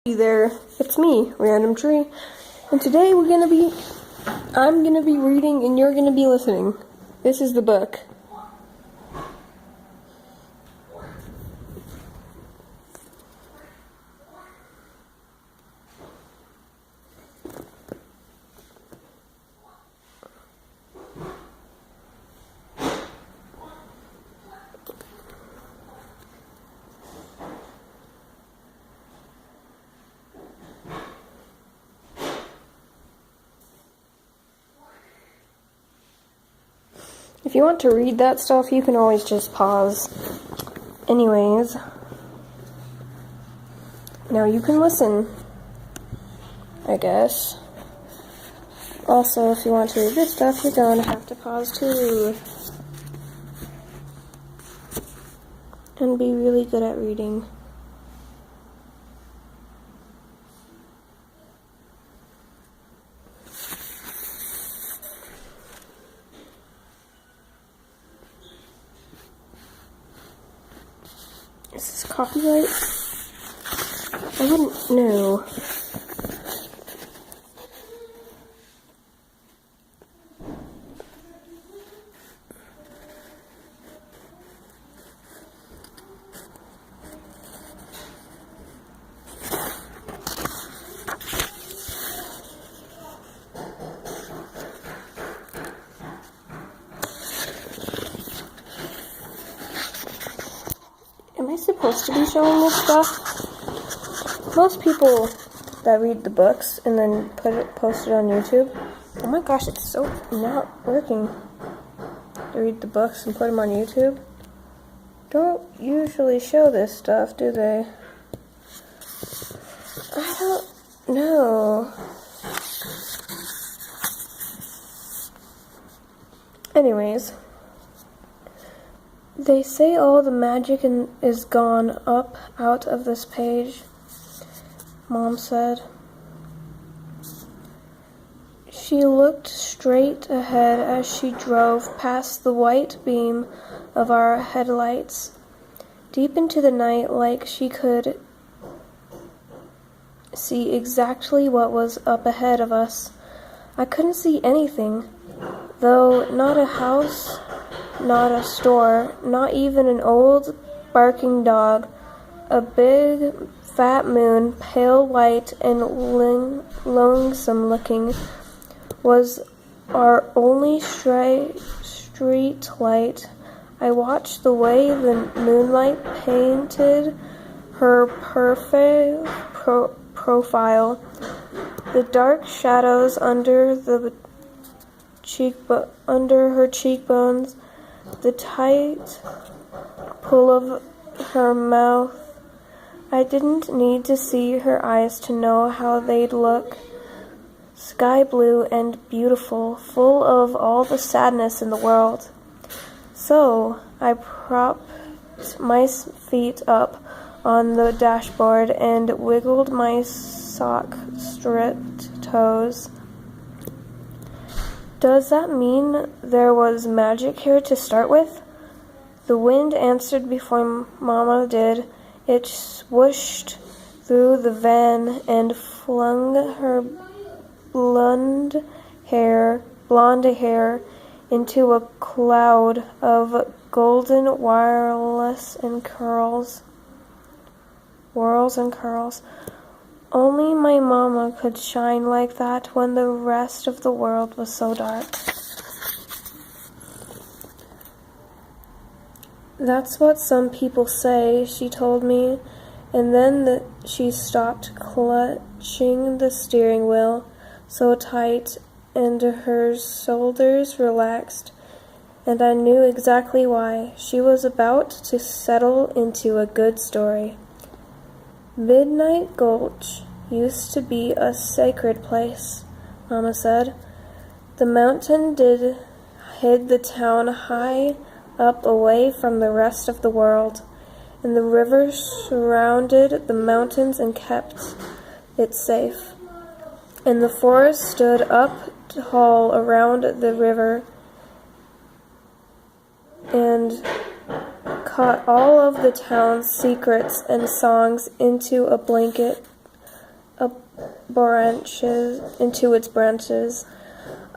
Hey there, it's me, Random Tree, and today I'm gonna be reading and you're gonna be listening. This is the book. If you want to read that stuff, you can always just pause. Anyways, now you can listen, I guess. Also, if you want to read this stuff, you're gonna have to pause too. And be really good at reading. Is this copyright? I wouldn't know. Am I supposed to be showing this stuff? Most people that read the books and then post it on YouTube. Oh my gosh, it's so not working. To read the books and put them on YouTube. Don't usually show this stuff, do they? I don't know. Anyways. They say all the magic is gone up out of this page, Mom said. She looked straight ahead as she drove past the white beam of our headlights, deep into the night, like she could see exactly what was up ahead of us. I couldn't see anything, though, not a house, not a store, not even an old barking dog. A big, fat moon, pale white and lonesome looking, was our only street light. I watched the way the moonlight painted her perfect profile, the dark shadows under her cheekbones, the tight pull of her mouth. I didn't need to see her eyes to know how they'd look. Sky blue and beautiful, full of all the sadness in the world. So I propped my feet up on the dashboard and wiggled my sock-stripped toes. Does that mean there was magic here to start with? The wind answered before Mama did. It swooshed through the van and flung her blonde hair into a cloud of golden whirls and curls. Only my mama could shine like that when the rest of the world was so dark. That's what some people say, she told me, and then she stopped clutching the steering wheel so tight, and her shoulders relaxed, and I knew exactly why. She was about to settle into a good story. Midnight Gulch used to be a sacred place, Mama said. The mountain hid the town high up away from the rest of the world, and the river surrounded the mountains and kept it safe. And the forest stood up tall around the river and caught all of the town's secrets and songs into a blanket into its branches.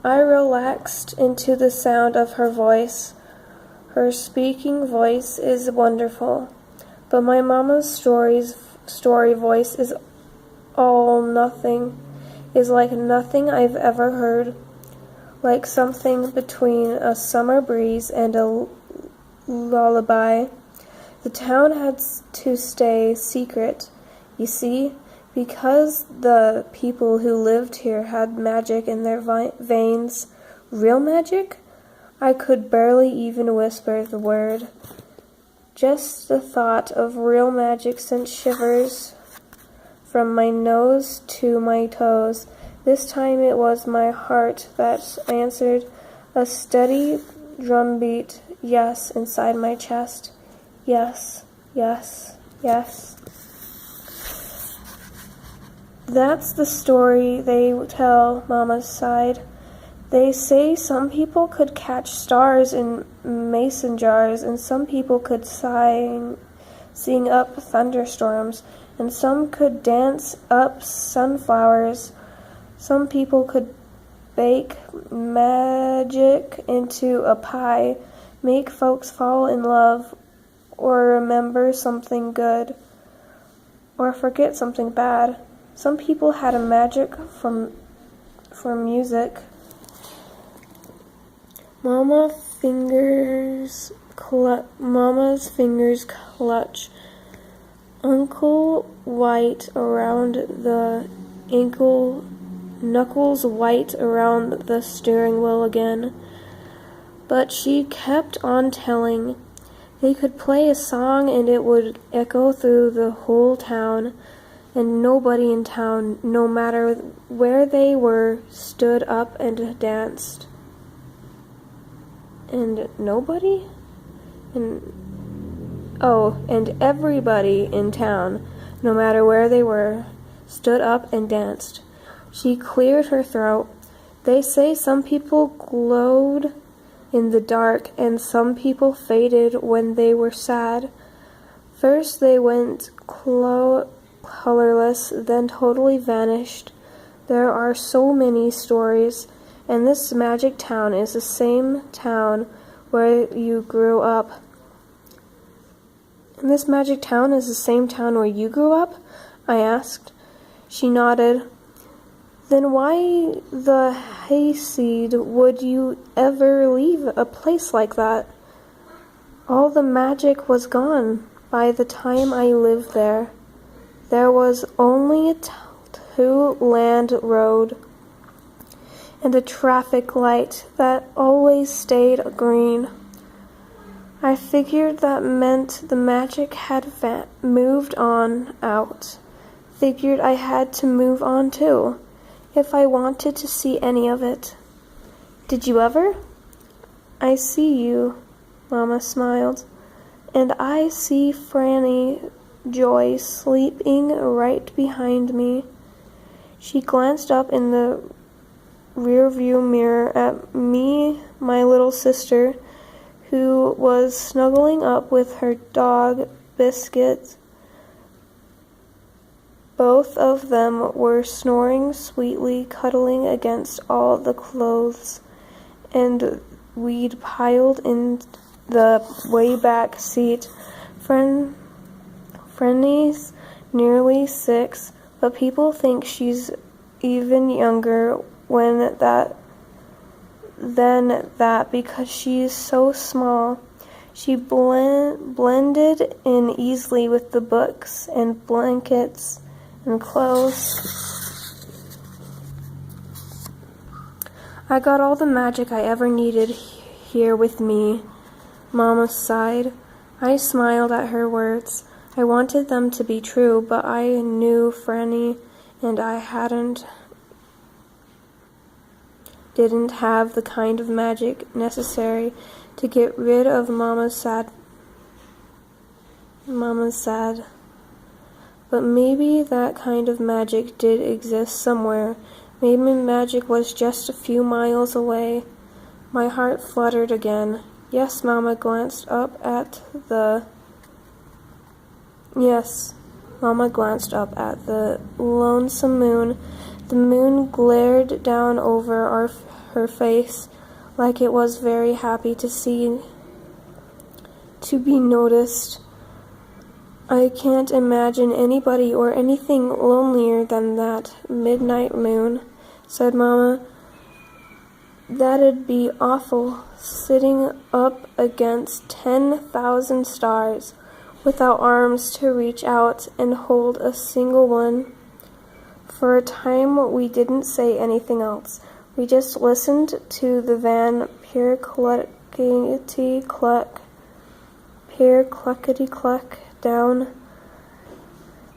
I relaxed into the sound of her voice. Her speaking voice is wonderful, but my mama's story voice is like nothing I've ever heard, like something between a summer breeze and a lullaby. The town had to stay secret, you see, because the people who lived here had magic in their veins. Real magic? I could barely even whisper the word. Just the thought of real magic sent shivers from my nose to my toes. This time it was my heart that answered, a steady drumbeat yes inside my chest. Yes, yes, yes. That's the story they tell, Mama sighed. They say some people could catch stars in mason jars, and some people could sing up thunderstorms, and some could dance up sunflowers. Some people could bake magic into a pie, make folks fall in love, or remember something good, or forget something bad. Some people had a magic for music. Mama's fingers clutch. Uncle white around the ankle, knuckles white around the steering wheel again. But she kept on telling. They could play a song and it would echo through the whole town, and nobody in town, no matter where they were, stood up and danced. And nobody? And everybody in town, no matter where they were, stood up and danced. She cleared her throat. They say some people glowed in the dark, and some people faded when they were sad. First they went colorless, then totally vanished. There are so many stories, and this magic town is the same town where you grew up. And this magic town is the same town where you grew up? I asked. She nodded. Then why the hayseed would you ever leave a place like that? All the magic was gone by the time I lived there. There was only a two-lane road and a traffic light that always stayed green. I figured that meant the magic had moved on out. Figured I had to move on too, if I wanted to see any of it. Did you ever? I see you, Mama smiled, and I see Franny Joy sleeping right behind me. She glanced up in the rearview mirror at me, my little sister, who was snuggling up with her dog, Biscuit. Both of them were snoring sweetly, cuddling against all the clothes and we'd piled in the way back seat. Frenny's nearly 6, but people think she's even younger than that because she's so small. She blended in easily with the books and blankets and clothes. I got all the magic I ever needed here with me, Mama sighed. I smiled at her words. I wanted them to be true, but I knew Franny and I didn't have the kind of magic necessary to get rid of Mama's sad. But maybe that kind of magic did exist somewhere. Maybe magic was just a few miles away. My heart fluttered again. Yes, Mama glanced up at the Mama glanced up at the lonesome moon. The moon glared down over her face like it was very happy to be noticed. I can't imagine anybody or anything lonelier than that midnight moon, said Mama. That'd be awful, sitting up against 10,000 stars, without arms to reach out and hold a single one. For a time we didn't say anything else. We just listened to the van pure cluckety-cluck down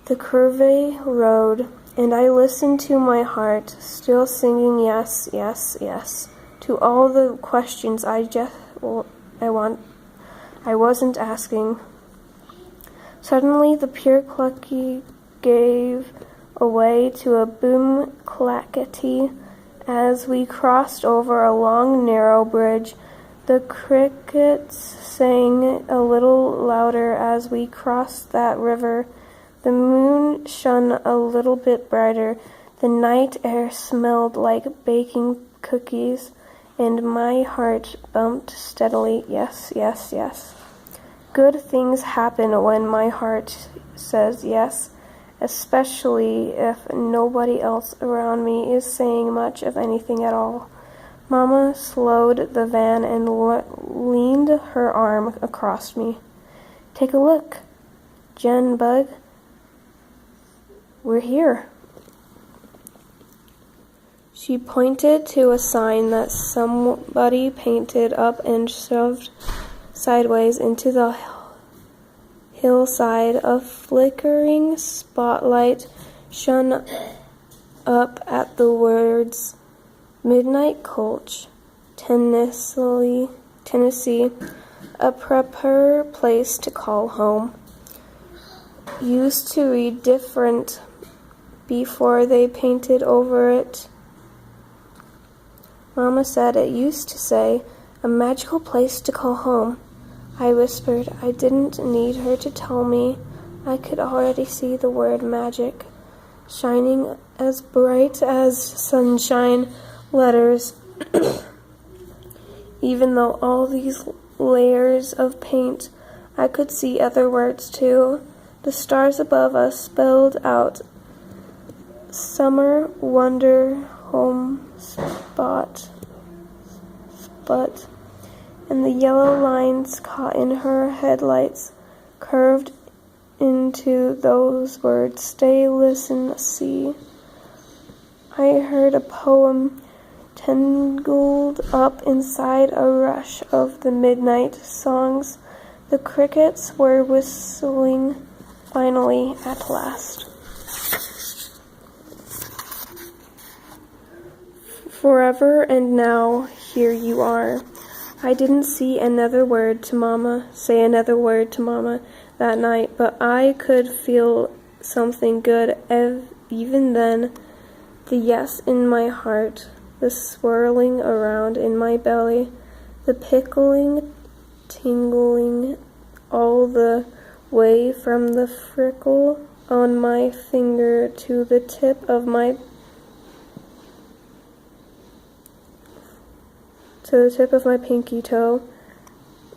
the curvy road, and I listened to my heart, still singing yes, yes, yes, to all the questions I wasn't asking. Suddenly the pure clucky gave away to a boom clackety as we crossed over a long narrow bridge. The crickets sang a little louder as we crossed that river. The moon shone a little bit brighter. The night air smelled like baking cookies, and my heart bumped steadily. Yes, yes, yes. Good things happen when my heart says yes, especially if nobody else around me is saying much of anything at all. Mama slowed the van and leaned her arm across me. Take a look, Jen Bug. We're here. She pointed to a sign that somebody painted up and shoved sideways into the hillside. A flickering spotlight shone up at the words Midnight Gulch, Tennessee, a proper place to call home. Used to read different before they painted over it. Mama said it used to say, a magical place to call home. I whispered. I didn't need her to tell me. I could already see the word magic, shining as bright as sunshine letters. Even though all these layers of paint, I could see other words too. The stars above us spelled out Summer Wonder Home Spot, and the yellow lines caught in her headlights curved into those words. Stay, listen, see. I heard a poem tangled up inside a rush of the midnight songs. The crickets were whistling finally at last. Forever and now, here you are. I didn't say another word to Mama that night, but I could feel something good even then. The yes in my heart, the swirling around in my belly, the pickling, tingling all the way from the freckle on my finger to the tip of my pinky toe.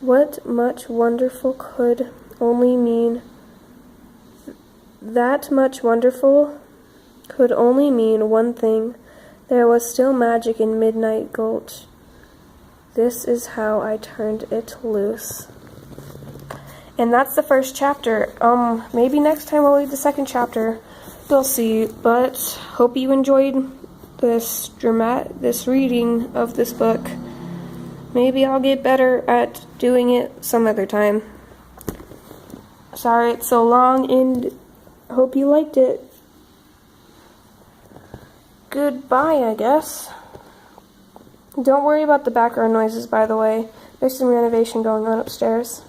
What much wonderful could only mean one thing. There was still magic in Midnight Gulch. This is how I turned it loose. And that's the first chapter. Maybe next time I'll read the second chapter. We'll see. But hope you enjoyed this reading of this book. Maybe I'll get better at doing it some other time. Sorry it's so long, and hope you liked it. Goodbye, I guess. Don't worry about the background noises, by the way. There's some renovation going on upstairs.